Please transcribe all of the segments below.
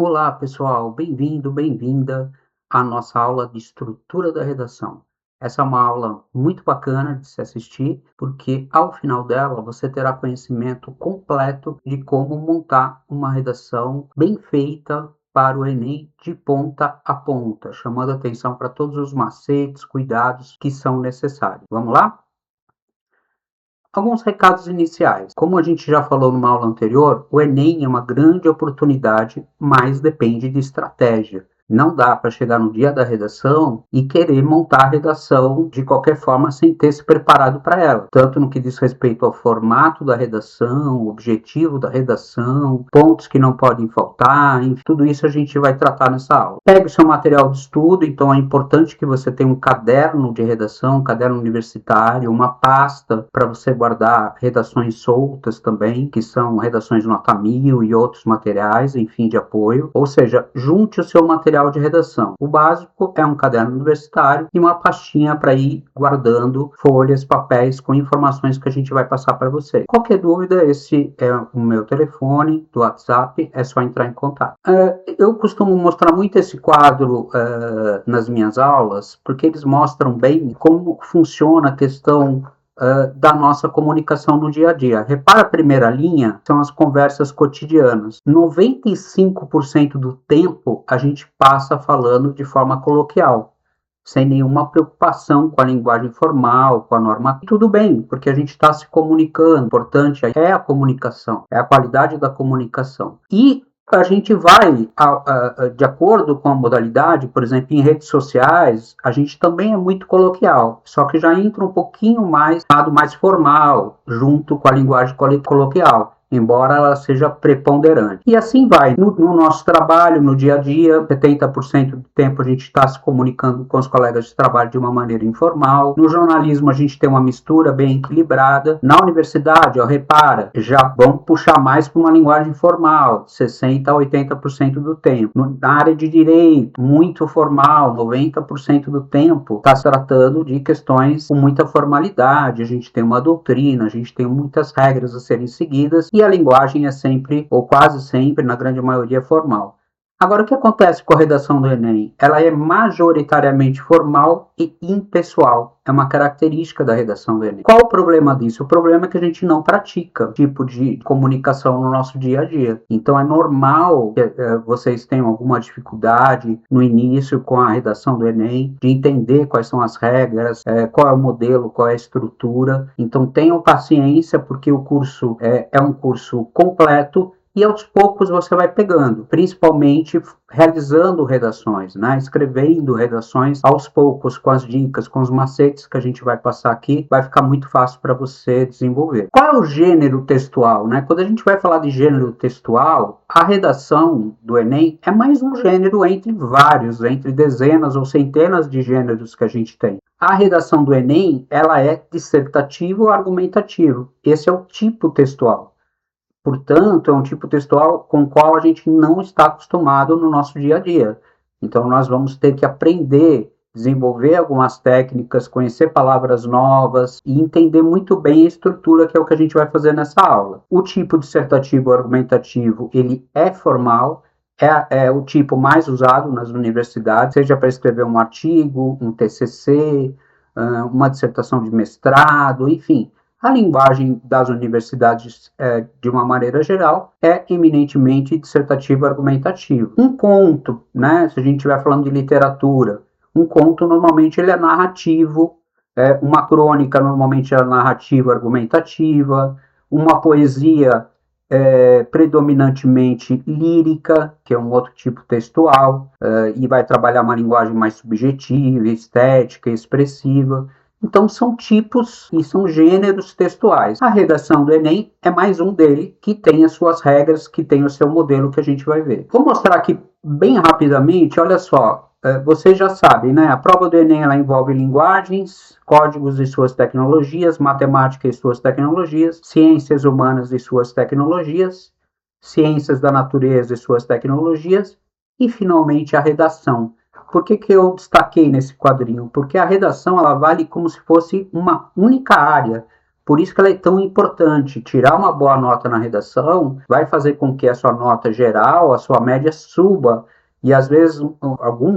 Olá, pessoal, bem-vindo, bem-vinda à nossa aula de estrutura da redação. Essa é uma aula muito bacana de se assistir, porque ao final dela você terá conhecimento completo de como montar uma redação bem feita para o Enem de ponta a ponta, chamando atenção para todos os macetes, cuidados que são necessários. Vamos lá? Alguns recados iniciais. Como a gente já falou numa aula anterior, o Enem é uma grande oportunidade, mas depende de estratégia. Não dá para chegar no dia da redação e querer montar a redação de qualquer forma sem ter se preparado para ela. Tanto no que diz respeito ao formato da redação, o objetivo da redação, pontos que não podem faltar, enfim, tudo isso a gente vai tratar nessa aula. Pegue o seu material de estudo, então é importante que você tenha um caderno de redação, um caderno universitário, uma pasta para você guardar redações soltas também, que são redações nota 1000 e outros materiais, enfim, de apoio. Ou seja, junte o seu material de redação. O básico é um caderno universitário e uma pastinha para ir guardando folhas, papéis com informações que a gente vai passar para você. Qualquer dúvida, esse é o meu telefone do WhatsApp, é só entrar em contato. Eu costumo mostrar muito esse quadro nas minhas aulas, porque eles mostram bem como funciona a questão da nossa comunicação no dia a dia. Repara a primeira linha, são as conversas cotidianas. 95% do tempo a gente passa falando de forma coloquial, sem nenhuma preocupação com a linguagem formal, com a norma. Tudo bem, porque a gente está se comunicando. O importante é a comunicação, é a qualidade da comunicação. E a gente vai, de acordo com a modalidade, por exemplo, em redes sociais, a gente também é muito coloquial, só que já entra um pouquinho mais, lado mais formal, junto com a linguagem coloquial, embora ela seja preponderante. E assim vai. No nosso trabalho, no dia a dia, 70% do tempo a gente está se comunicando com os colegas de trabalho de uma maneira informal. No jornalismo, a gente tem uma mistura bem equilibrada. Na universidade, repara, já vamos puxar mais para uma linguagem formal, 60% a 80% do tempo. Na área de direito, muito formal, 90% do tempo está se tratando de questões com muita formalidade. A gente tem uma doutrina, a gente tem muitas regras a serem seguidas e a linguagem é sempre, ou quase sempre, na grande maioria, formal. Agora, o que acontece com a redação do Enem? Ela é majoritariamente formal e impessoal. É uma característica da redação do Enem. Qual o problema disso? O problema é que a gente não pratica tipo de comunicação no nosso dia a dia. Então, é normal que vocês tenham alguma dificuldade no início com a redação do Enem, de entender quais são as regras, qual é o modelo, qual é a estrutura. Então, tenham paciência, porque o curso é um curso completo, e aos poucos você vai pegando, principalmente realizando redações, né? Escrevendo redações aos poucos, com as dicas, com os macetes que a gente vai passar aqui, vai ficar muito fácil para você desenvolver. Qual é o gênero textual, né? Quando a gente vai falar de gênero textual, a redação do Enem é mais um gênero entre vários, entre dezenas ou centenas de gêneros que a gente tem. A redação do Enem, ela é dissertativo ou argumentativo. Esse é o tipo textual. Portanto, é um tipo textual com o qual a gente não está acostumado no nosso dia a dia. Então, nós vamos ter que aprender, desenvolver algumas técnicas, conhecer palavras novas e entender muito bem a estrutura, que é o que a gente vai fazer nessa aula. O tipo dissertativo argumentativo, ele é formal, é o tipo mais usado nas universidades, seja para escrever um artigo, um TCC, uma dissertação de mestrado, enfim. A linguagem das universidades, de uma maneira geral, é eminentemente dissertativo argumentativo. Um conto, né, se a gente estiver falando de literatura, um conto normalmente ele é narrativo, uma crônica normalmente é narrativa argumentativa, uma poesia predominantemente lírica, que é um outro tipo textual, e vai trabalhar uma linguagem mais subjetiva, estética, expressiva. Então, são tipos e são gêneros textuais. A redação do Enem é mais um dele, que tem as suas regras, que tem o seu modelo, que a gente vai ver. Vou mostrar aqui bem rapidamente, olha só, vocês já sabem, né? A prova do Enem ela envolve linguagens, códigos e suas tecnologias, matemática e suas tecnologias, ciências humanas e suas tecnologias, ciências da natureza e suas tecnologias, e, finalmente, a redação. Por que eu destaquei nesse quadrinho? Porque a redação ela vale como se fosse uma única área, Por isso que ela é tão importante. Tirar uma boa nota na redação vai fazer com que a sua nota geral, a sua média suba. E às vezes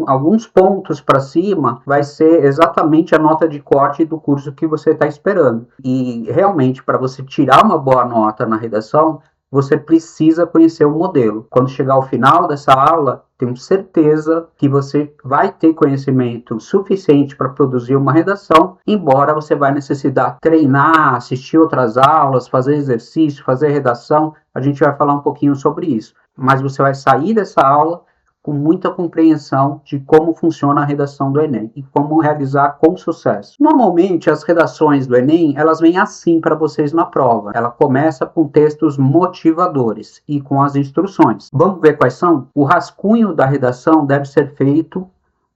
alguns pontos para cima vai ser exatamente a nota de corte do curso que você está esperando. E realmente, para você tirar uma boa nota na redação, você precisa conhecer o modelo. Quando chegar ao final dessa aula, tenho certeza que você vai ter conhecimento suficiente para produzir uma redação, embora você vai necessitar treinar, assistir outras aulas, fazer exercício, fazer redação. A gente vai falar um pouquinho sobre isso. Mas você vai sair dessa aula com muita compreensão de como funciona a redação do Enem e como realizar com sucesso. Normalmente, as redações do Enem, elas vêm assim para vocês na prova. Ela começa com textos motivadores e com as instruções. Vamos ver quais são? O rascunho da redação deve ser feito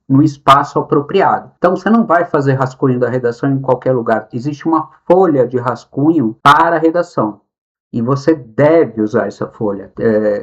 no espaço apropriado. Então, você não vai fazer rascunho da redação em qualquer lugar. Existe uma folha de rascunho para a redação. E você deve usar essa folha.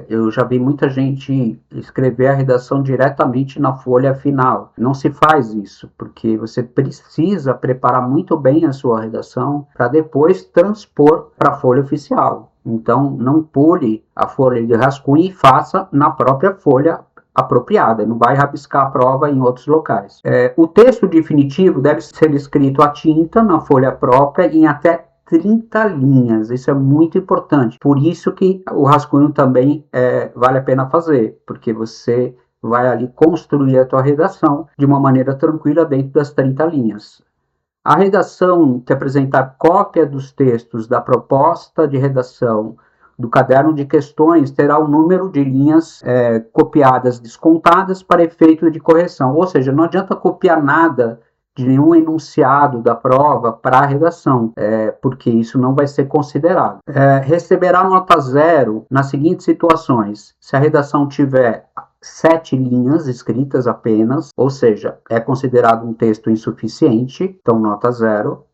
Eu já vi muita gente escrever a redação diretamente na folha final. Não se faz isso, porque você precisa preparar muito bem a sua redação para depois transpor para a folha oficial. Então, não pule a folha de rascunho e faça na própria folha apropriada, não vai rabiscar a prova em outros locais. O texto definitivo deve ser escrito à tinta na folha própria em até 30 linhas, isso é muito importante. Por isso que o rascunho também vale a pena fazer, porque você vai ali construir a tua redação de uma maneira tranquila dentro das 30 linhas. A redação que apresentar cópia dos textos da proposta de redação do caderno de questões terá o número de linhas copiadas descontadas para efeito de correção, ou seja, não adianta copiar nada de nenhum enunciado da prova para a redação, porque isso não vai ser considerado. Receberá nota 0 nas seguintes situações: se a redação tiver 7 linhas escritas apenas, ou seja, é considerado um texto insuficiente, então nota 0.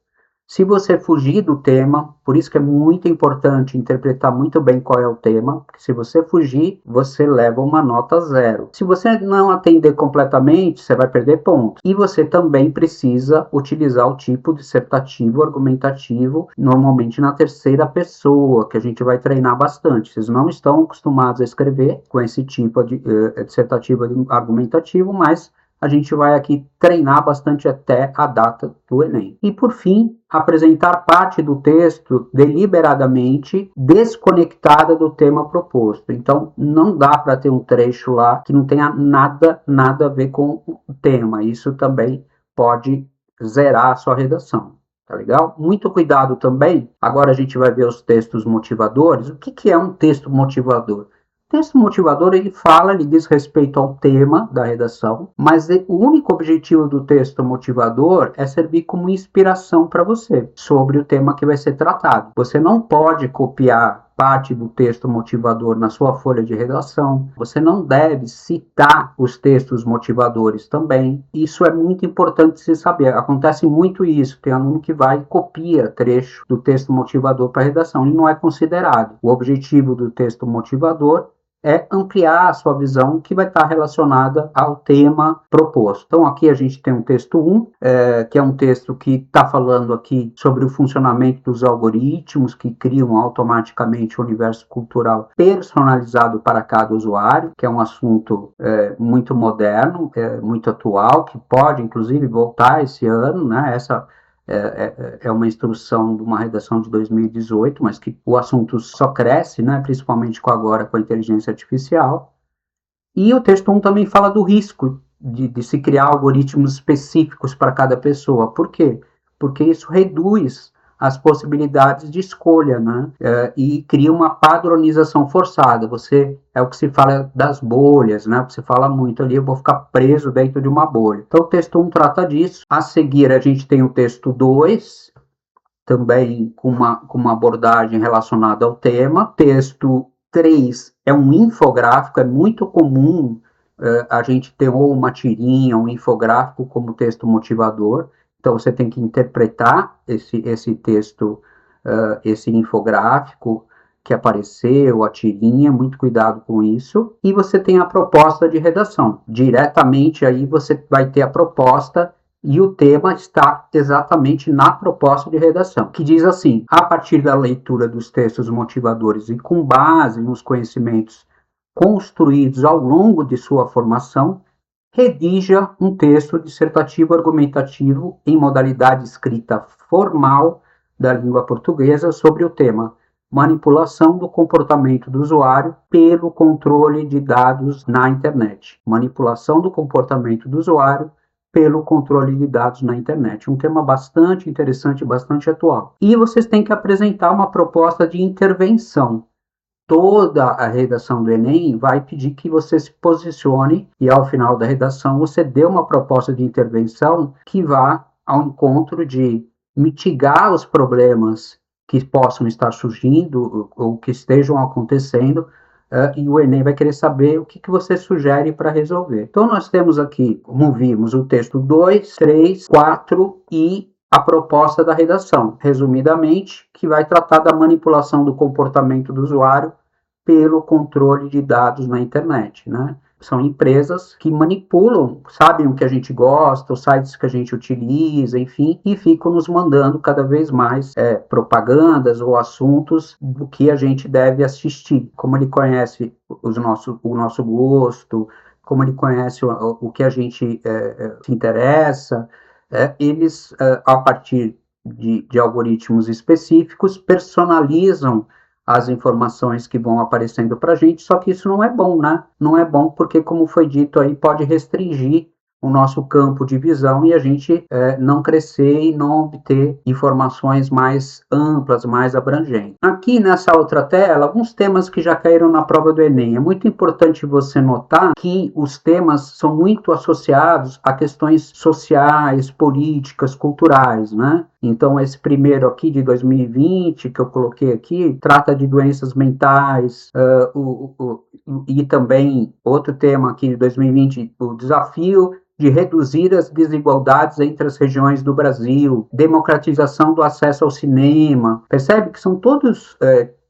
Se você fugir do tema, por isso que é muito importante interpretar muito bem qual é o tema, porque se você fugir, você leva uma nota 0. Se você não atender completamente, você vai perder pontos. E você também precisa utilizar o tipo dissertativo, argumentativo, normalmente na terceira pessoa, que a gente vai treinar bastante. Vocês não estão acostumados a escrever com esse tipo de dissertativo argumentativo, mas a gente vai aqui treinar bastante até a data do Enem. E por fim, apresentar parte do texto deliberadamente desconectada do tema proposto. Então, não dá para ter um trecho lá que não tenha nada a ver com o tema. Isso também pode zerar a sua redação. Tá legal? Muito cuidado também. Agora a gente vai ver os textos motivadores. O que é um texto motivador? O texto motivador, ele diz respeito ao tema da redação, mas o único objetivo do texto motivador é servir como inspiração para você sobre o tema que vai ser tratado. Você não pode copiar parte do texto motivador na sua folha de redação. Você não deve citar os textos motivadores também. Isso é muito importante se saber. Acontece muito isso. Tem aluno que vai e copia trecho do texto motivador para a redação e não é considerado. O objetivo do texto motivador é ampliar a sua visão que vai estar relacionada ao tema proposto. Então aqui a gente tem um texto 1, que é um texto que está falando aqui sobre o funcionamento dos algoritmos que criam automaticamente o universo cultural personalizado para cada usuário, que é um assunto muito moderno, muito atual, que pode inclusive voltar esse ano, né? Essa é uma instrução de uma redação de 2018, mas que o assunto só cresce, né, principalmente agora com a inteligência artificial. E o texto 1 também fala do risco de se criar algoritmos específicos para cada pessoa. Por quê? Porque isso reduz as possibilidades de escolha, né? E cria uma padronização forçada. É o que se fala das bolhas, né? Você fala muito ali, eu vou ficar preso dentro de uma bolha. Então o texto 1 trata disso. A seguir a gente tem o texto 2, também com uma abordagem relacionada ao tema. Texto 3 é um infográfico, é muito comum a gente ter ou uma tirinha, um infográfico como texto motivador. Então você tem que interpretar esse texto, esse infográfico que apareceu, a tirinha, muito cuidado com isso. E você tem a proposta de redação. Diretamente aí você vai ter a proposta E o tema está exatamente na proposta de redação, que diz assim: a partir da leitura dos textos motivadores e com base nos conhecimentos construídos ao longo de sua formação, redija um texto dissertativo argumentativo em modalidade escrita formal da língua portuguesa sobre o tema manipulação do comportamento do usuário pelo controle de dados na internet. Manipulação do comportamento do usuário pelo controle de dados na internet. Um tema bastante interessante, bastante atual. E vocês têm que apresentar uma proposta de intervenção. Toda a redação do Enem vai pedir que você se posicione e ao final da redação você dê uma proposta de intervenção que vá ao encontro de mitigar os problemas que possam estar surgindo ou que estejam acontecendo, e o Enem vai querer saber o que você sugere para resolver. Então nós temos aqui, como vimos, o texto 2, 3, 4 e a proposta da redação, resumidamente, que vai tratar da manipulação do comportamento do usuário pelo controle de dados na internet, né? São empresas que manipulam, sabem o que a gente gosta, os sites que a gente utiliza, enfim, e ficam nos mandando cada vez mais propagandas ou assuntos do que a gente deve assistir. Como ele conhece o nosso gosto, como ele conhece o que a gente se interessa, eles, a partir de algoritmos específicos, personalizam as informações que vão aparecendo para a gente, só que isso não é bom, né? Não é bom porque, como foi dito aí, pode restringir o nosso campo de visão e a gente não crescer e não obter informações mais amplas, mais abrangentes. Aqui nessa outra tela, alguns temas que já caíram na prova do Enem. É muito importante você notar que os temas são muito associados a questões sociais, políticas, culturais, né? Então, esse primeiro aqui de 2020, que eu coloquei aqui, trata de doenças mentais, e também outro tema aqui de 2020, o desafio de reduzir as desigualdades entre as regiões do Brasil, democratização do acesso ao cinema. Percebe que são todos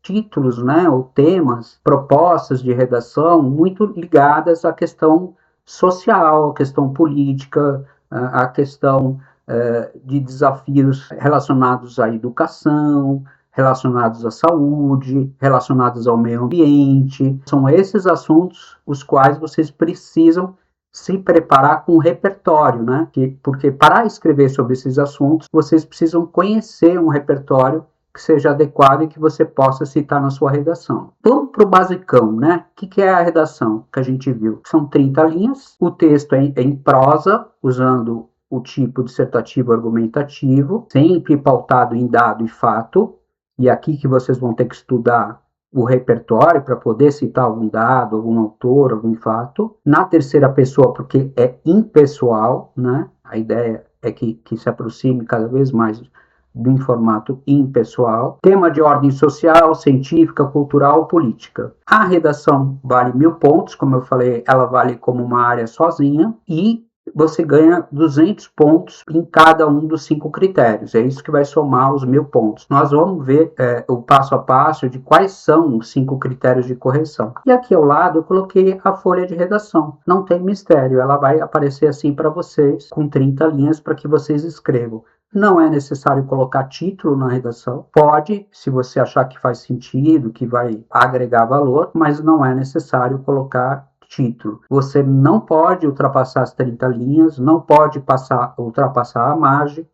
títulos, né, ou temas, propostas de redação muito ligadas à questão social, à questão política, à questão de desafios relacionados à educação, relacionados à saúde, relacionados ao meio ambiente. São esses assuntos os quais vocês precisam se preparar com um repertório, né? Porque para escrever sobre esses assuntos, vocês precisam conhecer um repertório que seja adequado e que você possa citar na sua redação. Vamos para o basicão, né? O que é a redação que a gente viu? São 30 linhas, o texto é em prosa, usando o tipo dissertativo argumentativo, sempre pautado em dado e fato, e aqui que vocês vão ter que estudar o repertório para poder citar algum dado, algum autor, algum fato. Na terceira pessoa, porque é impessoal, né? A ideia é que se aproxime cada vez mais de um formato impessoal. Tema de ordem social, científica, cultural, política. A redação vale 1000 pontos, como eu falei, ela vale como uma área sozinha, e você ganha 200 pontos em cada um dos 5 critérios. É isso que vai somar os 1000 pontos. Nós vamos ver o passo a passo de quais são os 5 critérios de correção. E aqui ao lado eu coloquei a folha de redação. Não tem mistério, ela vai aparecer assim para vocês, com 30 linhas para que vocês escrevam. Não é necessário colocar título na redação. Pode, se você achar que faz sentido, que vai agregar valor, mas não é necessário colocar título. Você não pode ultrapassar as 30 linhas, não pode ultrapassar a margem,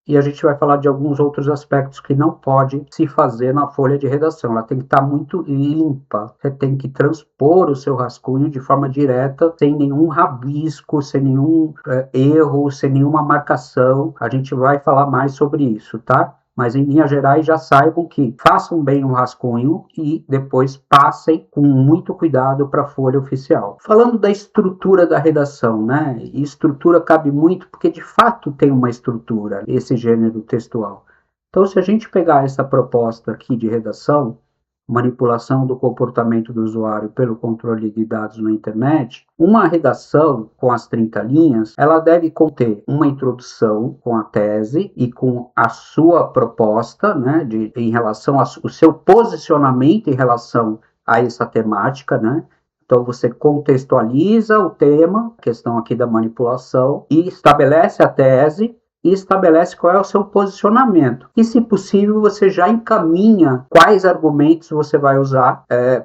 e a gente vai falar de alguns outros aspectos que não pode se fazer na folha de redação. Ela tem que estar muito limpa. Você tem que transpor o seu rascunho de forma direta, sem nenhum rabisco, sem nenhum erro, sem nenhuma marcação. A gente vai falar mais sobre isso, tá? Mas em linhas gerais já saibam que façam bem o rascunho e depois passem com muito cuidado para a folha oficial. Falando da estrutura da redação, né? E estrutura cabe muito porque de fato tem uma estrutura esse gênero textual. Então, se a gente pegar essa proposta aqui de redação, manipulação do comportamento do usuário pelo controle de dados na internet, uma redação com as 30 linhas, ela deve conter uma introdução com a tese e com a sua proposta, né, em relação ao seu posicionamento em relação a essa temática, né? Então, você contextualiza o tema, questão aqui da manipulação, e estabelece a tese e estabelece qual é o seu posicionamento. E, se possível, você já encaminha quais argumentos você vai usar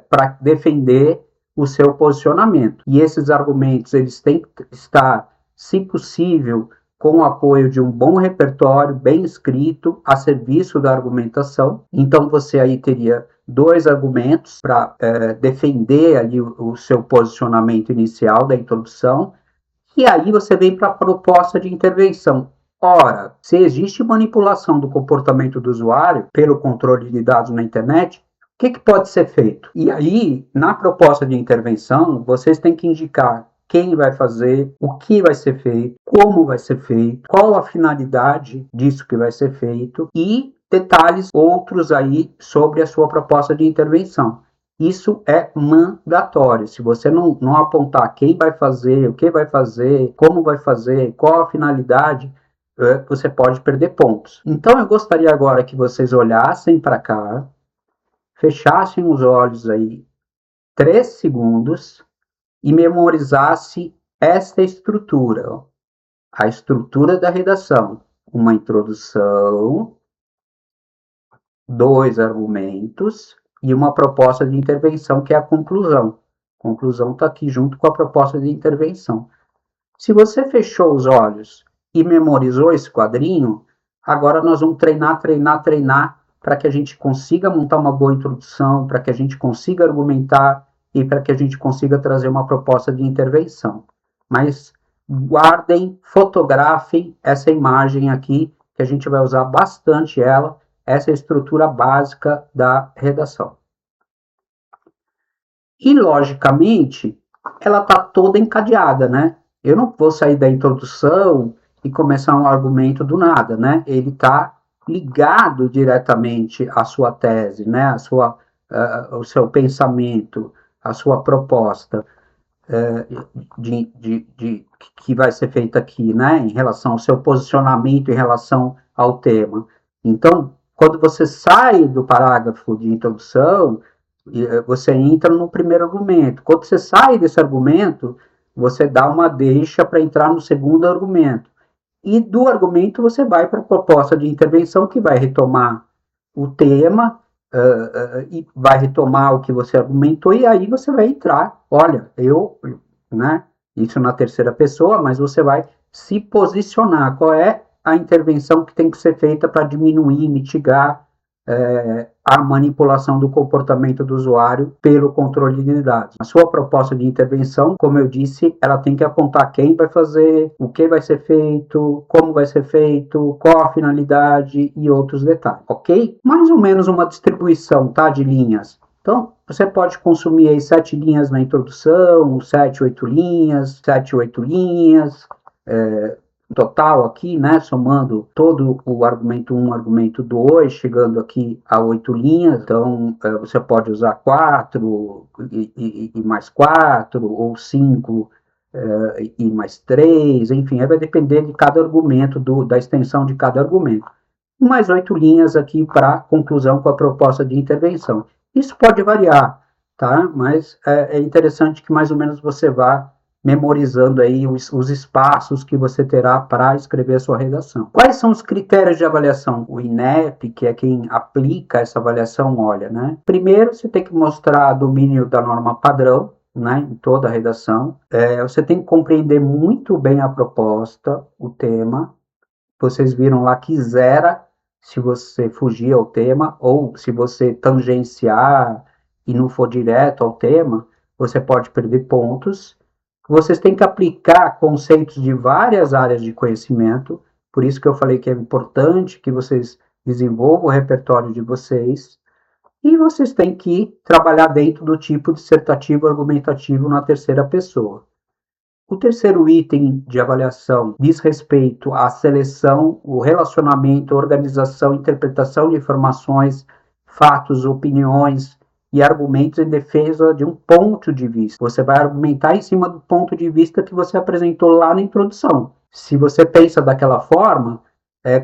para defender o seu posicionamento. E esses argumentos eles têm que estar, se possível, com o apoio de um bom repertório, bem escrito, a serviço da argumentação. Então, você aí teria 2 argumentos para defender ali o seu posicionamento inicial da introdução, e aí você vem para a proposta de intervenção. Ora, se existe manipulação do comportamento do usuário pelo controle de dados na internet, o que pode ser feito? E aí, na proposta de intervenção, vocês têm que indicar quem vai fazer, o que vai ser feito, como vai ser feito, qual a finalidade disso que vai ser feito e detalhes outros aí sobre a sua proposta de intervenção. Isso é mandatório. Se você não apontar quem vai fazer, o que vai fazer, como vai fazer, qual a finalidade, você pode perder pontos. Então eu gostaria agora que vocês olhassem para cá, fechassem os olhos aí 3 segundos e memorizasse esta estrutura. Ó. A estrutura da redação. Uma introdução, 2 argumentos e uma proposta de intervenção, que é a conclusão. A conclusão está aqui junto com a proposta de intervenção. Se você fechou os olhos e memorizou esse quadrinho, agora nós vamos treinar para que a gente consiga montar uma boa introdução, para que a gente consiga argumentar e para que a gente consiga trazer uma proposta de intervenção. Mas guardem, fotografem essa imagem aqui, que a gente vai usar bastante ela, essa é a estrutura básica da redação. E, logicamente, ela está toda encadeada, né? Eu não vou sair da introdução e começar um argumento do nada, né? Ele está ligado diretamente à sua tese, né? Ao seu pensamento, à sua proposta que vai ser feita aqui, né? Em relação ao seu posicionamento em relação ao tema. Então, quando você sai do parágrafo de introdução, você entra no primeiro argumento. Quando você sai desse argumento, você dá uma deixa para entrar no segundo argumento. E do argumento você vai para a proposta de intervenção, que vai retomar o tema e vai retomar o que você argumentou, e aí você vai entrar, olha, né, isso na terceira pessoa, mas você vai se posicionar, qual é a intervenção que tem que ser feita para diminuir, mitigar a manipulação do comportamento do usuário pelo controle de dados. A sua proposta de intervenção, como eu disse, ela tem que apontar quem vai fazer, o que vai ser feito, como vai ser feito, qual a finalidade e outros detalhes, ok? Mais ou menos uma distribuição, tá, de linhas. Então, você pode consumir aí 7 linhas na introdução, 7, 8 linhas, 7, 8 linhas, total aqui, né, somando todo o argumento 1, argumento 2, chegando aqui a 8 linhas, então você pode usar 4 e mais 4, ou 5 e mais 3, enfim, aí vai depender de cada argumento, da extensão de cada argumento. Mais 8 linhas aqui para conclusão com a proposta de intervenção. Isso pode variar, tá? Mas é interessante que mais ou menos você vá memorizando aí os espaços que você terá para escrever a sua redação. Quais são os critérios de avaliação? O INEP, que é quem aplica essa avaliação, olha, né? Primeiro, você tem que mostrar domínio da norma padrão, né, em toda a redação. Você tem que compreender muito bem a proposta, o tema. Vocês viram lá que zera se você fugir ao tema, ou se você tangenciar e não for direto ao tema, você pode perder pontos. Vocês têm que aplicar conceitos de várias áreas de conhecimento, por isso que eu falei que é importante que vocês desenvolvam o repertório de vocês, e vocês têm que trabalhar dentro do tipo dissertativo argumentativo na terceira pessoa. O terceiro item de avaliação diz respeito à seleção, o relacionamento, organização, interpretação de informações, fatos, opiniões e argumentos em defesa de um ponto de vista. Você vai argumentar em cima do ponto de vista que você apresentou lá na introdução. Se você pensa daquela forma,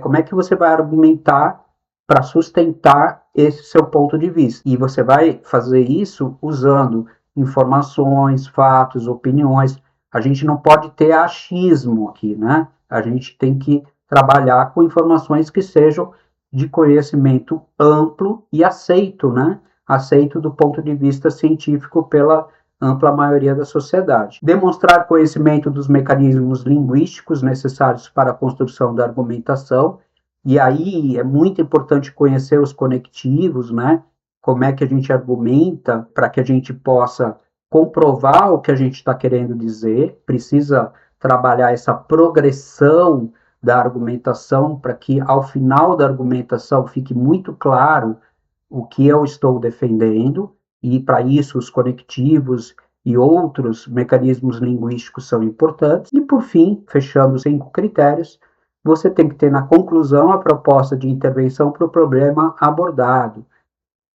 como é que você vai argumentar para sustentar esse seu ponto de vista? E você vai fazer isso usando informações, fatos, opiniões. A gente não pode ter achismo aqui, né? A gente tem que trabalhar com informações que sejam de conhecimento amplo e aceito, né? Aceito do ponto de vista científico pela ampla maioria da sociedade. Demonstrar conhecimento dos mecanismos linguísticos necessários para a construção da argumentação, e aí é muito importante conhecer os conectivos, né? Como é que a gente argumenta para que a gente possa comprovar o que a gente está querendo dizer, precisa trabalhar essa progressão da argumentação para que ao final da argumentação fique muito claro o que eu estou defendendo, e para isso os conectivos e outros mecanismos linguísticos são importantes. E por fim, fechando os 5 critérios, você tem que ter na conclusão a proposta de intervenção para o problema abordado.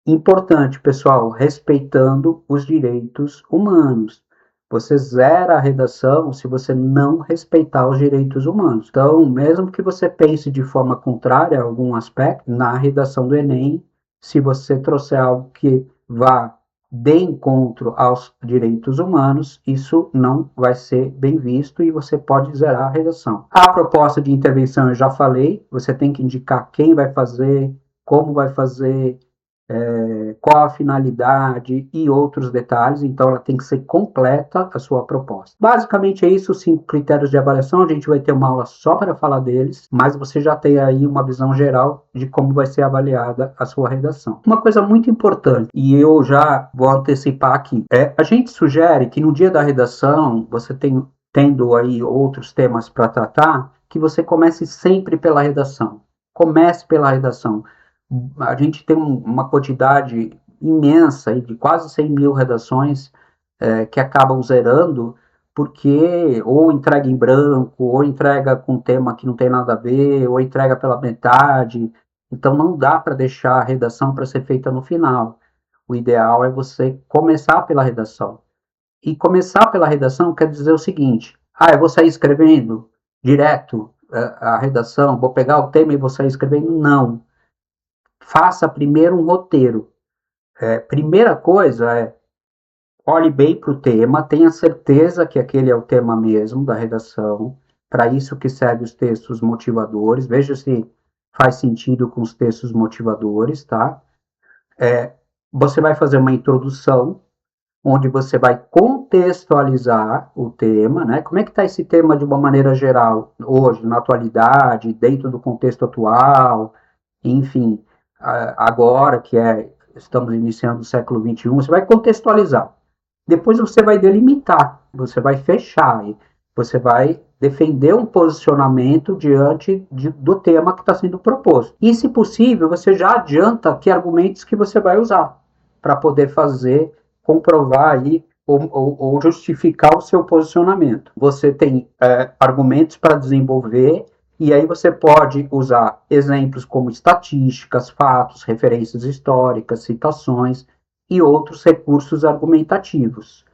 Importante, pessoal, respeitando os direitos humanos. Você zera a redação se você não respeitar os direitos humanos. Então, mesmo que você pense de forma contrária a algum aspecto, na redação do Enem, se você trouxer algo que vá de encontro aos direitos humanos, isso não vai ser bem visto e você pode zerar a redação. A proposta de intervenção eu já falei, você tem que indicar quem vai fazer, como vai fazer, qual a finalidade e outros detalhes, então ela tem que ser completa a sua proposta. Basicamente é isso, 5 critérios de avaliação, a gente vai ter uma aula só para falar deles, mas você já tem aí uma visão geral de como vai ser avaliada a sua redação. Uma coisa muito importante, e eu já vou antecipar aqui, a gente sugere que no dia da redação, você tendo aí outros temas para tratar, que você comece sempre pela redação. Comece pela redação. A gente tem uma quantidade imensa de quase 100 mil redações que acabam zerando porque ou entrega em branco, ou entrega com tema que não tem nada a ver, ou entrega pela metade. Então não dá para deixar a redação para ser feita no final. O ideal é você começar pela redação. E começar pela redação quer dizer o seguinte: eu vou sair escrevendo direto a redação, vou pegar o tema e vou sair escrevendo? Não. Faça primeiro um roteiro. Primeira coisa olhe bem para o tema, tenha certeza que aquele é o tema mesmo da redação. Para isso que servem os textos motivadores. Veja se faz sentido com os textos motivadores, tá? Você vai fazer uma introdução, onde você vai contextualizar o tema, né? Como é que está esse tema de uma maneira geral, hoje, na atualidade, dentro do contexto atual, enfim, agora que estamos iniciando o século XXI, você vai contextualizar. Depois você vai delimitar, você vai fechar, você vai defender um posicionamento diante do tema que está sendo proposto. E, se possível, você já adianta que argumentos que você vai usar para poder comprovar aí ou justificar o seu posicionamento. Você tem argumentos para desenvolver, e aí você pode usar exemplos como estatísticas, fatos, referências históricas, citações e outros recursos argumentativos.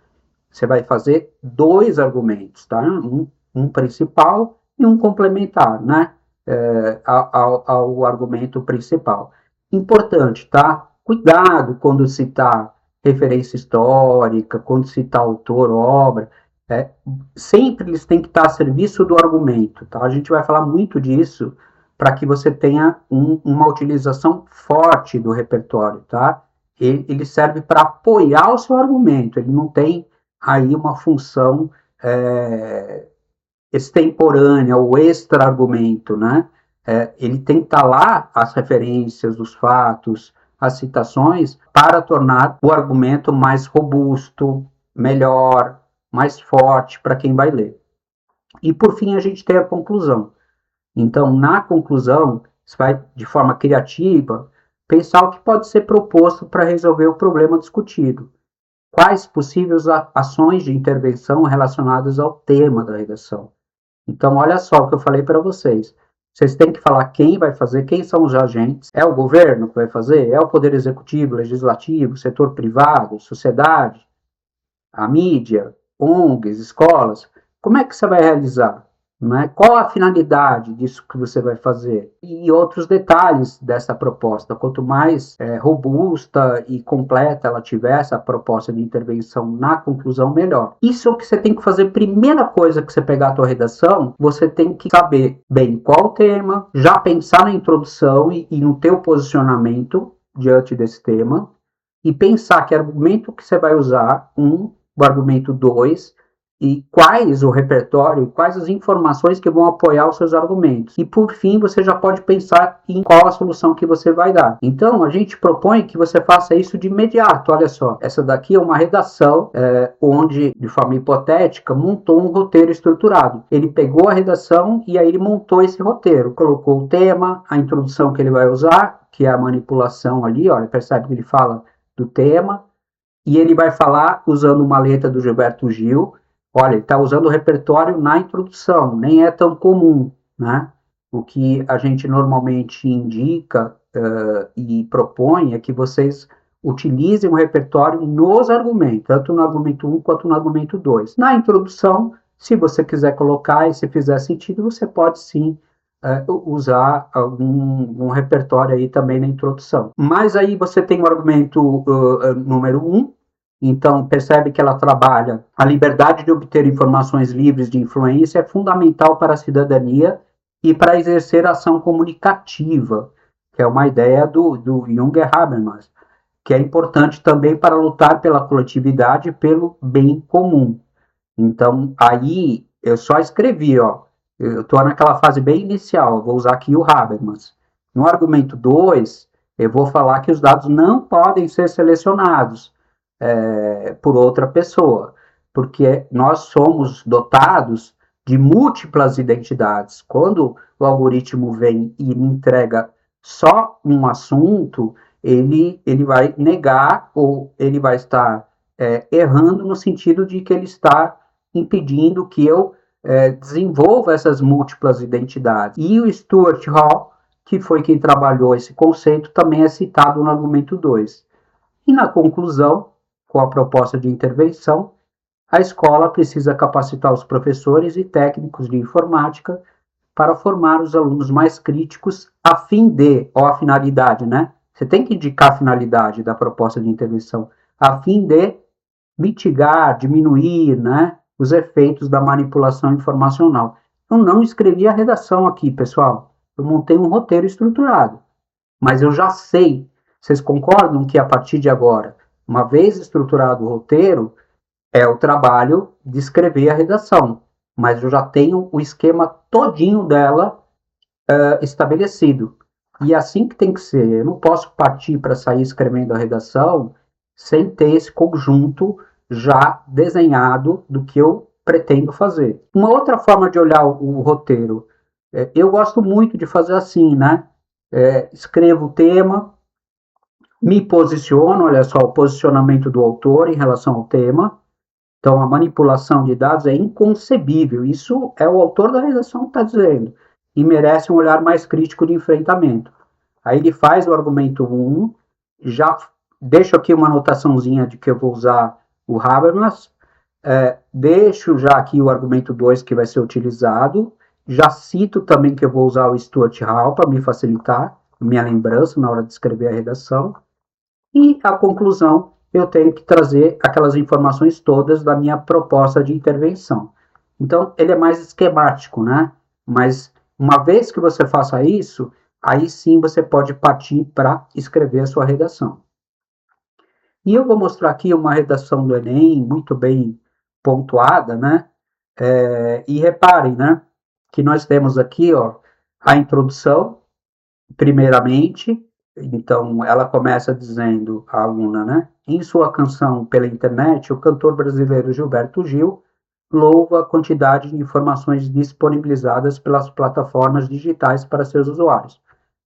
Você vai fazer 2 argumentos, tá? Um principal e um complementar, né? Ao argumento principal. Importante, tá? Cuidado quando citar referência histórica, quando citar autor, obra. Sempre eles têm que estar a serviço do argumento, tá? A gente vai falar muito disso para que você tenha uma utilização forte do repertório, tá? Ele serve para apoiar o seu argumento, ele não tem aí uma função extemporânea ou extra-argumento, né? Ele tem que estar lá as referências, os fatos, as citações, para tornar o argumento mais robusto, melhor, mais forte para quem vai ler. E por fim a gente tem a conclusão. Então, na conclusão, você vai, de forma criativa, pensar o que pode ser proposto para resolver o problema discutido. Quais possíveis ações de intervenção relacionadas ao tema da redação. Então, olha só o que eu falei para vocês. Vocês têm que falar quem vai fazer, quem são os agentes. É o governo que vai fazer? É o poder executivo, legislativo, setor privado, sociedade, a mídia, ONGs, escolas? Como é que você vai realizar? né? Qual a finalidade disso que você vai fazer? E outros detalhes dessa proposta. Quanto mais robusta e completa ela tiver, essa proposta de intervenção na conclusão, melhor. Isso é o que você tem que fazer. Primeira coisa que você pegar a tua redação, você tem que saber bem qual o tema, já pensar na introdução e no teu posicionamento diante desse tema, e pensar que argumento que você vai usar, o argumento 2, e quais o repertório, quais as informações que vão apoiar os seus argumentos. E por fim, você já pode pensar em qual a solução que você vai dar. Então, a gente propõe que você faça isso de imediato. Olha só, essa daqui é uma redação onde, de forma hipotética, montou um roteiro estruturado. Ele pegou a redação e aí ele montou esse roteiro. Colocou o tema, a introdução que ele vai usar, que é a manipulação ali, olha, percebe que ele fala do tema, e ele vai falar usando uma letra do Gilberto Gil. Olha, ele está usando o repertório na introdução, nem é tão comum, né? O que a gente normalmente indica e propõe é que vocês utilizem o repertório nos argumentos, tanto no argumento 1 quanto no argumento 2. Na introdução, se você quiser colocar e se fizer sentido, você pode sim usar algum repertório aí também na introdução. Mas aí você tem o argumento número 1, então percebe que ela trabalha a liberdade de obter informações livres de influência é fundamental para a cidadania e para exercer ação comunicativa, que é uma ideia do Junger Habermas, que é importante também para lutar pela coletividade e pelo bem comum. Então, aí eu só escrevi, ó, eu estou naquela fase bem inicial, eu vou usar aqui o Habermas. No argumento 2, eu vou falar que os dados não podem ser selecionados por outra pessoa, porque nós somos dotados de múltiplas identidades. Quando o algoritmo vem e me entrega só um assunto, ele vai negar ou ele vai estar errando no sentido de que ele está impedindo que eu desenvolva essas múltiplas identidades. E o Stuart Hall, que foi quem trabalhou esse conceito, também é citado no argumento 2. E na conclusão, com a proposta de intervenção, a escola precisa capacitar os professores e técnicos de informática para formar os alunos mais críticos a fim de, ou a finalidade, né? Você tem que indicar a finalidade da proposta de intervenção, a fim de mitigar, diminuir, né, os efeitos da manipulação informacional. Eu não escrevi a redação aqui, pessoal. Eu montei um roteiro estruturado, mas eu já sei. Vocês concordam que a partir de agora, uma vez estruturado o roteiro, é o trabalho de escrever a redação, mas eu já tenho o esquema todinho dela estabelecido. E é assim que tem que ser. Eu não posso partir para sair escrevendo a redação sem ter esse conjunto já desenhado do que eu pretendo fazer. Uma outra forma de olhar o roteiro, eu gosto muito de fazer assim, né? Escrevo o tema, me posiciono, olha só, o posicionamento do autor em relação ao tema. Então, a manipulação de dados é inconcebível. Isso é o autor da redação que está dizendo. E merece um olhar mais crítico de enfrentamento. Aí ele faz o argumento 1, já deixo aqui uma anotaçãozinha de que eu vou usar o Habermas, deixo já aqui o argumento 2 que vai ser utilizado, já cito também que eu vou usar o Stuart Hall para me facilitar minha lembrança na hora de escrever a redação, e a conclusão eu tenho que trazer aquelas informações todas da minha proposta de intervenção. Então, ele é mais esquemático, né? Mas uma vez que você faça isso, aí sim você pode partir para escrever a sua redação. E eu vou mostrar aqui uma redação do Enem muito bem pontuada, né? E reparem, né? Que nós temos aqui, ó, a introdução, primeiramente. Então, ela começa dizendo, a aluna, né? Em sua canção pela internet, o cantor brasileiro Gilberto Gil louva a quantidade de informações disponibilizadas pelas plataformas digitais para seus usuários.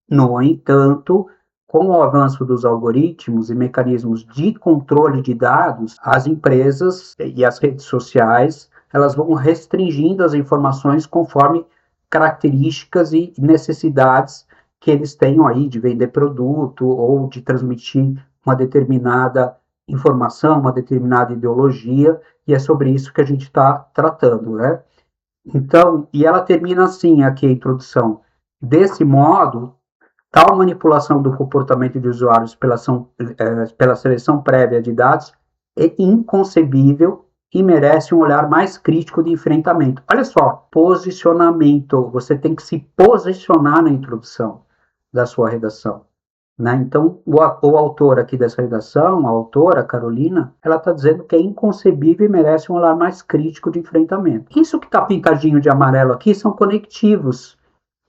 No entanto, com o avanço dos algoritmos e mecanismos de controle de dados, as empresas e as redes sociais, elas vão restringindo as informações conforme características e necessidades que eles tenham aí de vender produto ou de transmitir uma determinada informação, uma determinada ideologia, e é sobre isso que a gente está tratando, né? Então, e ela termina assim aqui a introdução. Desse modo, tal manipulação do comportamento de usuários pela seleção prévia de dados é inconcebível e merece um olhar mais crítico de enfrentamento. Olha só, posicionamento. Você tem que se posicionar na introdução da sua redação. Né? Então, o autor aqui dessa redação, a autora, Carolina, ela está dizendo que é inconcebível e merece um olhar mais crítico de enfrentamento. Isso que está pintadinho de amarelo aqui são conectivos,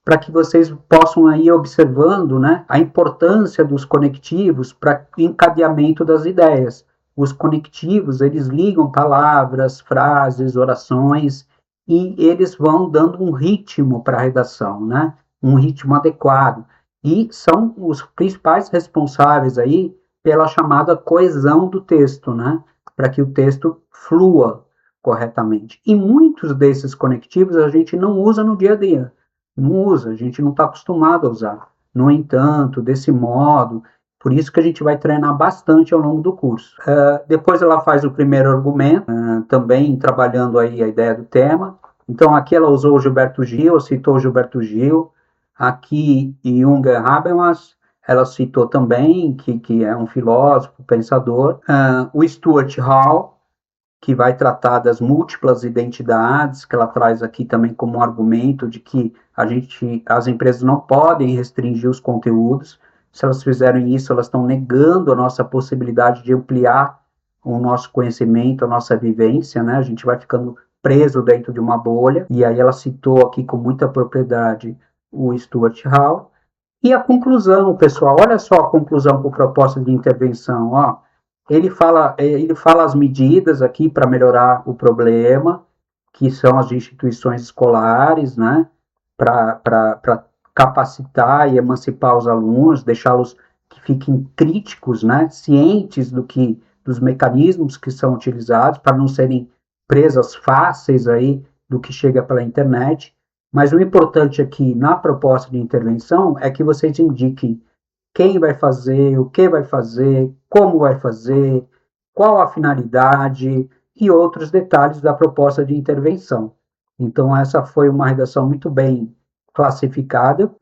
para que vocês possam ir observando, né, a importância dos conectivos para encadeamento das ideias. Os conectivos, eles ligam palavras, frases, orações, e eles vão dando um ritmo para a redação, né, um ritmo adequado. E são os principais responsáveis aí pela chamada coesão do texto, né, para que o texto flua corretamente. E muitos desses conectivos a gente não usa no dia a dia, não usa, a gente não está acostumado a usar. No entanto, desse modo, por isso que a gente vai treinar bastante ao longo do curso. Depois ela faz o primeiro argumento, também trabalhando aí a ideia do tema. Então aqui ela usou o Gilberto Gil, citou o Gilberto Gil. Aqui Jürgen Habermas, ela citou também, que é um filósofo, pensador. O Stuart Hall, que vai tratar das múltiplas identidades, que ela traz aqui também como um argumento de que as empresas não podem restringir os conteúdos. Se elas fizerem isso, elas estão negando a nossa possibilidade de ampliar o nosso conhecimento, a nossa vivência, né? A gente vai ficando preso dentro de uma bolha. E aí ela citou aqui com muita propriedade o Stuart Hall. E a conclusão, pessoal, olha só a conclusão com proposta de intervenção, ó. Ele fala as medidas aqui para melhorar o problema, que são as instituições escolares, né, para capacitar e emancipar os alunos, deixá-los que fiquem críticos, né, cientes dos mecanismos que são utilizados para não serem presas fáceis aí do que chega pela internet. Mas o importante aqui na proposta de intervenção é que vocês indiquem quem vai fazer, o que vai fazer, como vai fazer, qual a finalidade e outros detalhes da proposta de intervenção. Então, essa foi uma redação muito bem classificada.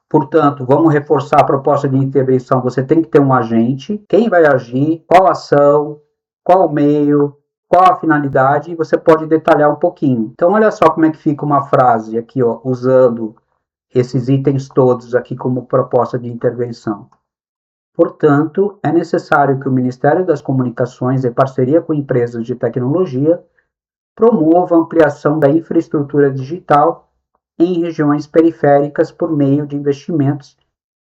Portanto, vamos reforçar a proposta de intervenção. Você tem que ter um agente, quem vai agir, qual ação, qual meio, qual a finalidade, e você pode detalhar um pouquinho. Então, olha só como é que fica uma frase aqui, ó, usando esses itens todos aqui como proposta de intervenção. Portanto, é necessário que o Ministério das Comunicações, em parceria com empresas de tecnologia, promova a ampliação da infraestrutura digital em regiões periféricas por meio de investimentos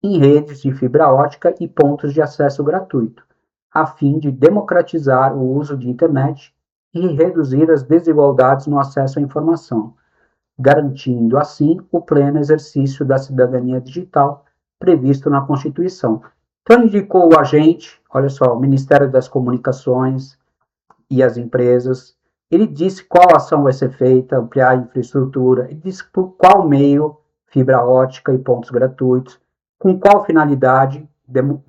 em redes de fibra ótica e pontos de acesso gratuito, a fim de democratizar o uso de internet e reduzir as desigualdades no acesso à informação, garantindo assim o pleno exercício da cidadania digital previsto na Constituição. Então, indicou o agente, olha só, o Ministério das Comunicações e as empresas. Ele disse qual ação vai ser feita, ampliar a infraestrutura, ele disse por qual meio, fibra ótica e pontos gratuitos, com qual finalidade,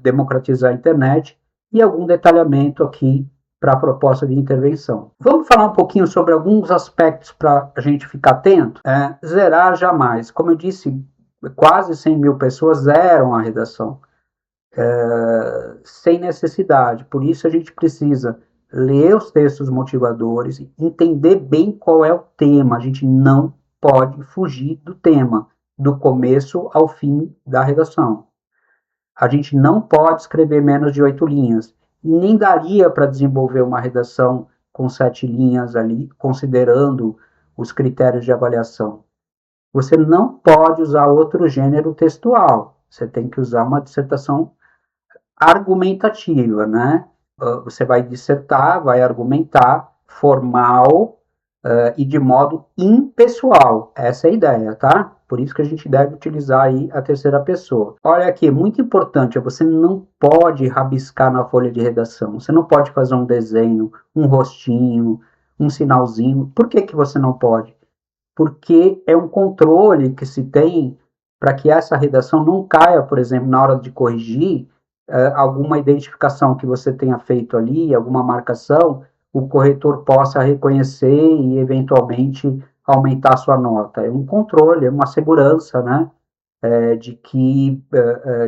democratizar a internet, e algum detalhamento aqui para a proposta de intervenção. Vamos falar um pouquinho sobre alguns aspectos para a gente ficar atento? Zerar jamais. Como eu disse, quase 100 mil pessoas zeram a redação, sem necessidade. Por isso a gente precisa ler os textos motivadores, entender bem qual é o tema. A gente não pode fugir do tema, do começo ao fim da redação. A gente não pode escrever menos de 8 linhas. E nem daria para desenvolver uma redação com 7 linhas ali, considerando os critérios de avaliação. Você não pode usar outro gênero textual. Você tem que usar uma dissertação argumentativa, né? Você vai dissertar, vai argumentar, formal, e de modo impessoal. Essa é a ideia, tá? Por isso que a gente deve utilizar aí a terceira pessoa. Olha aqui, muito importante, você não pode rabiscar na folha de redação. Você não pode fazer um desenho, um rostinho, um sinalzinho. Por que você não pode? Porque é um controle que se tem para que essa redação não caia, por exemplo, na hora de corrigir alguma identificação que você tenha feito ali, alguma marcação, o corretor possa reconhecer e eventualmente aumentar a sua nota. É um controle, é uma segurança, né? De que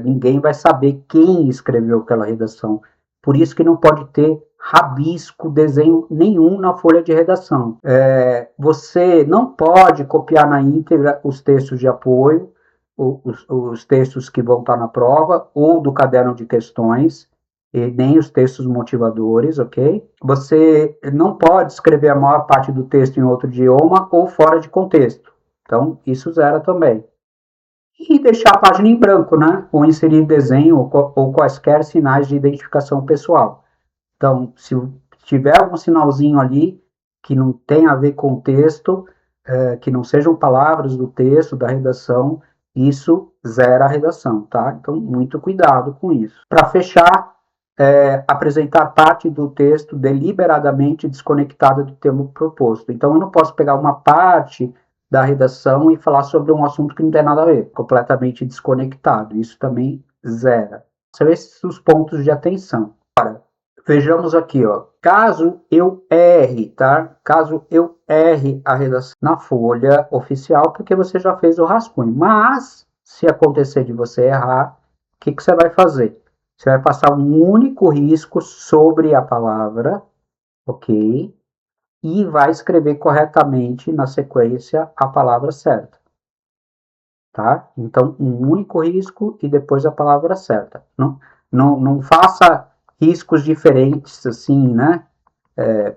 ninguém vai saber quem escreveu aquela redação. Por isso que não pode ter rabisco, desenho nenhum na folha de redação. Você não pode copiar na íntegra os textos de apoio, os textos que vão estar na prova, ou do caderno de questões, e nem os textos motivadores, ok? Você não pode escrever a maior parte do texto em outro idioma ou fora de contexto. Então, isso zera também. E deixar a página em branco, né? Ou inserir desenho ou quaisquer sinais de identificação pessoal. Então, se tiver algum sinalzinho ali que não tem a ver com o texto, que não sejam palavras do texto, da redação, isso zera a redação, tá? Então, muito cuidado com isso. Para fechar, apresentar parte do texto deliberadamente desconectada do tema proposto. Então, eu não posso pegar uma parte da redação e falar sobre um assunto que não tem nada a ver, completamente desconectado. Isso também zera. São esses os pontos de atenção. Agora, vejamos aqui, ó. Caso eu erre, tá? Caso eu erre a redação na folha oficial, porque você já fez o rascunho. Mas, se acontecer de você errar, o que você vai fazer? Você vai passar um único risco sobre a palavra, ok? E vai escrever corretamente na sequência a palavra certa, tá? Então, um único risco e depois a palavra certa. Não faça riscos diferentes assim, né?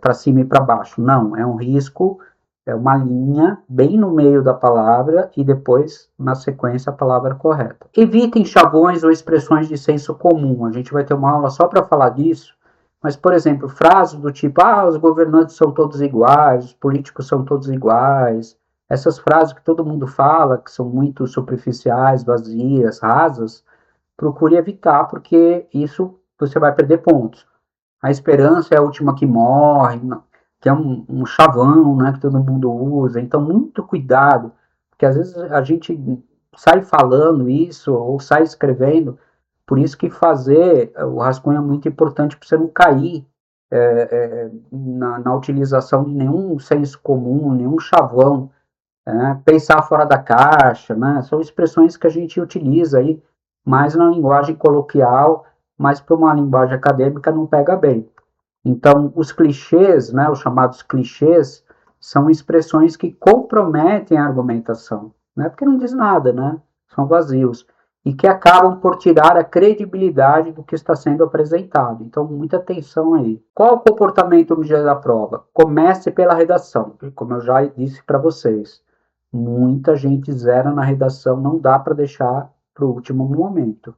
Para cima e para baixo. Não, é um risco, é uma linha bem no meio da palavra e depois, na sequência, a palavra correta. Evitem chavões ou expressões de senso comum. A gente vai ter uma aula só para falar disso. Mas, por exemplo, frases do tipo, os governantes são todos iguais, os políticos são todos iguais. Essas frases que todo mundo fala, que são muito superficiais, vazias, rasas, procure evitar, porque isso você vai perder pontos. A esperança é a última que morre, que é um chavão, né, que todo mundo usa. Então, muito cuidado, porque às vezes a gente sai falando isso ou sai escrevendo. Por isso que fazer o rascunho é muito importante para você não cair na utilização de nenhum senso comum, nenhum chavão. Pensar fora da caixa, né? São expressões que a gente utiliza aí mais na linguagem coloquial, mas para uma linguagem acadêmica não pega bem. Então, os clichês, né, os chamados clichês, são expressões que comprometem a argumentação, né? Porque não diz nada, né? São vazios e que acabam por tirar a credibilidade do que está sendo apresentado. Então, muita atenção aí. Qual o comportamento no dia da prova? Comece pela redação, como eu já disse para vocês. Muita gente zera na redação, não dá para deixar para o último momento.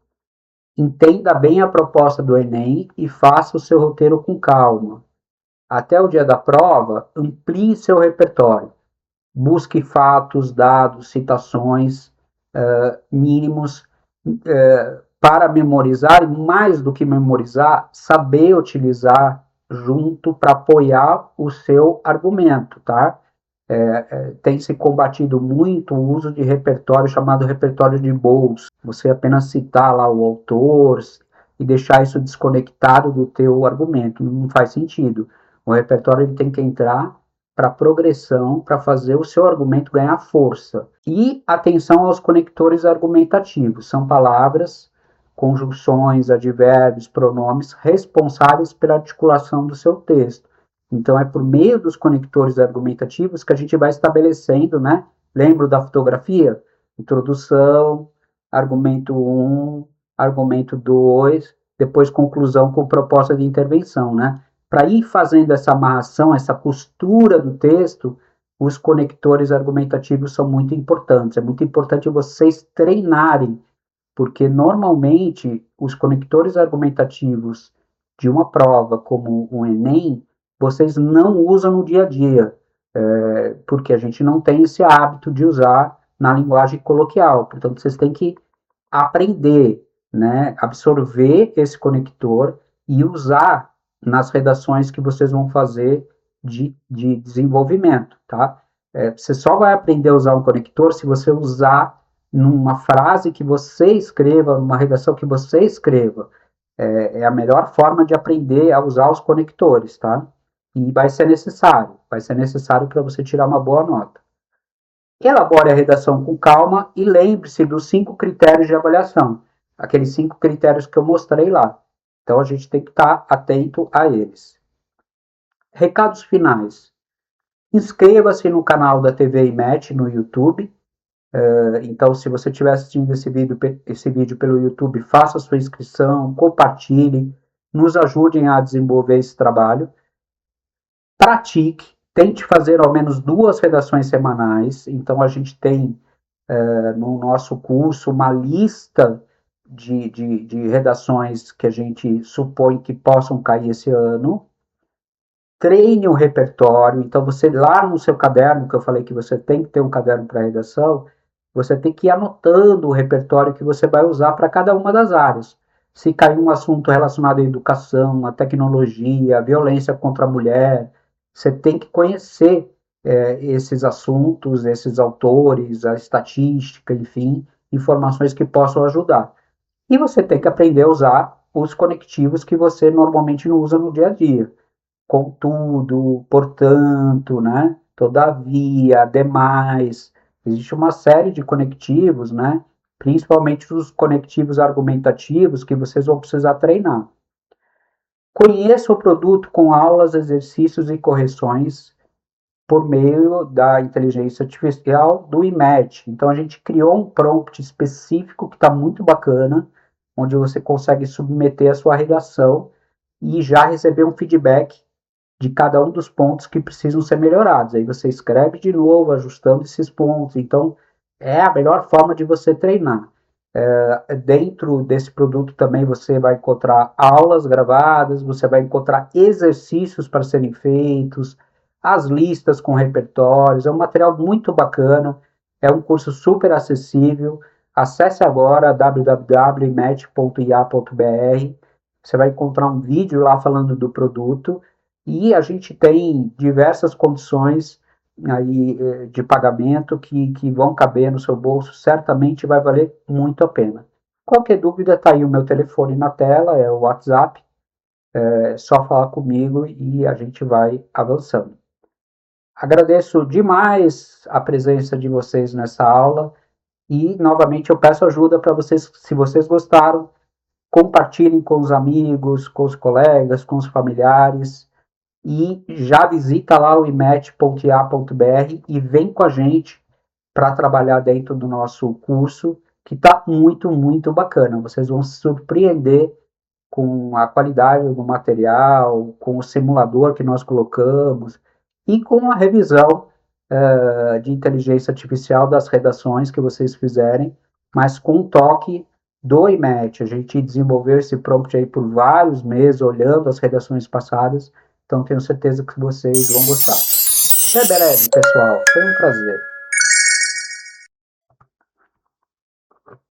Entenda bem a proposta do Enem e faça o seu roteiro com calma. Até o dia da prova, amplie seu repertório. Busque fatos, dados, citações mínimos para memorizar e, mais do que memorizar, saber utilizar junto para apoiar o seu argumento, tá? Tem se combatido muito o uso de repertório chamado repertório de bolsa. Você apenas citar lá o autor e deixar isso desconectado do teu argumento. Não faz sentido. O repertório ele tem que entrar para progressão, para fazer o seu argumento ganhar força. E atenção aos conectores argumentativos. São palavras, conjunções, advérbios, pronomes responsáveis pela articulação do seu texto. Então, é por meio dos conectores argumentativos que a gente vai estabelecendo, né? Lembro da fotografia? Introdução, argumento 1, argumento 2, depois conclusão com proposta de intervenção, né? Para ir fazendo essa amarração, essa costura do texto, os conectores argumentativos são muito importantes. É muito importante vocês treinarem, porque normalmente os conectores argumentativos de uma prova como o Enem, vocês não usam no dia a dia, porque a gente não tem esse hábito de usar na linguagem coloquial. Portanto, vocês têm que aprender, né, absorver esse conector e usar nas redações que vocês vão fazer de desenvolvimento, tá? Você só vai aprender a usar um conector se você usar numa frase que você escreva, numa redação que você escreva. É a melhor forma de aprender a usar os conectores, tá? E vai ser necessário para você tirar uma boa nota. Elabore a redação com calma e lembre-se dos 5 critérios de avaliação, aqueles 5 critérios que eu mostrei lá. Então a gente tem que estar atento a eles. Recados finais. Inscreva-se no canal da TV IMET no YouTube. Então, se você estiver assistindo esse vídeo pelo YouTube, faça sua inscrição, compartilhe, nos ajudem a desenvolver esse trabalho. Pratique, tente fazer ao menos 2 redações semanais. Então, a gente tem no nosso curso uma lista de redações que a gente supõe que possam cair esse ano. Treine o repertório. Então, você lá no seu caderno, que eu falei que você tem que ter um caderno para redação, você tem que ir anotando o repertório que você vai usar para cada uma das áreas. Se cair um assunto relacionado à educação, à tecnologia, à violência contra a mulher, você tem que conhecer esses assuntos, esses autores, a estatística, enfim, informações que possam ajudar. E você tem que aprender a usar os conectivos que você normalmente não usa no dia a dia. Contudo, portanto, né? Todavia, demais. Existe uma série de conectivos, né? Principalmente os conectivos argumentativos que vocês vão precisar treinar. Conheça o produto com aulas, exercícios e correções por meio da inteligência artificial do IMET. Então a gente criou um prompt específico que está muito bacana, onde você consegue submeter a sua redação e já receber um feedback de cada um dos pontos que precisam ser melhorados. Aí você escreve de novo, ajustando esses pontos. Então, é a melhor forma de você treinar. Dentro desse produto também você vai encontrar aulas gravadas, você vai encontrar exercícios para serem feitos, as listas com repertórios. É um material muito bacana, é um curso super acessível. Acesse agora www.met.ia.br. Você vai encontrar um vídeo lá falando do produto e a gente tem diversas condições aí de pagamento que vão caber no seu bolso, certamente vai valer muito a pena. Qualquer dúvida, tá aí o meu telefone na tela, é o WhatsApp, é só falar comigo e a gente vai avançando. Agradeço demais a presença de vocês nessa aula e novamente eu peço ajuda para vocês, se vocês gostaram, compartilhem com os amigos, com os colegas, com os familiares. E já visita lá o imet.ia.br e vem com a gente para trabalhar dentro do nosso curso, que está muito, muito bacana. Vocês vão se surpreender com a qualidade do material, com o simulador que nós colocamos e com a revisão de inteligência artificial das redações que vocês fizerem, mas com um toque do IMET. A gente desenvolveu esse prompt aí por vários meses, olhando as redações passadas, então tenho certeza que vocês vão gostar. Até breve, pessoal. Foi um prazer.